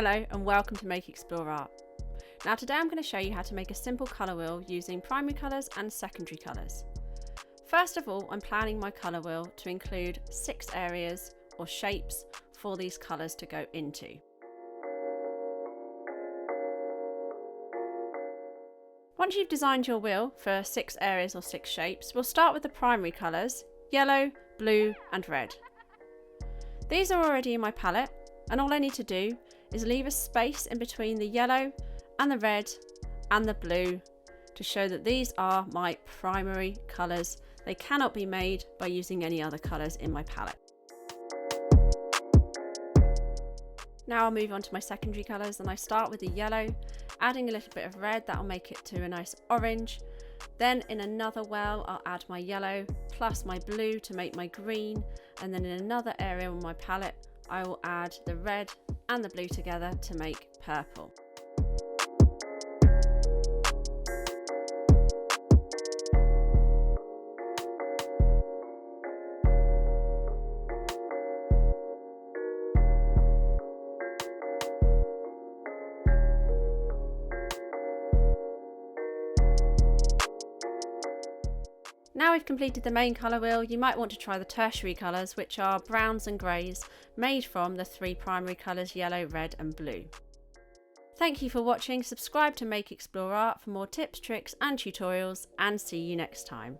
Hello and welcome to Make Explore Art. Now today I'm going to show you how to make a simple colour wheel using primary colours and secondary colours. First of all, I'm planning my colour wheel to include 6 areas or shapes for these colours to go into. Once you've designed your wheel for 6 areas or 6 shapes, we'll start with the primary colours, yellow, blue and red. These are already in my palette and all I need to do is leave a space in between the yellow and the red and the blue to show that these are my primary colours. They cannot be made by using any other colours in my palette. Now I'll move on to my secondary colours and I start with the yellow, adding a little bit of red that will make it to a nice orange. Then in another well I'll add my yellow plus my blue to make my green, and then in another area on my palette I will add the red and the blue together to make purple. Now we've completed the main colour wheel, you might want to try the tertiary colours, which are browns and greys, made from the 3 primary colours yellow, red and blue. Thank you for watching, subscribe to Make Explore Art for more tips, tricks and tutorials, and see you next time.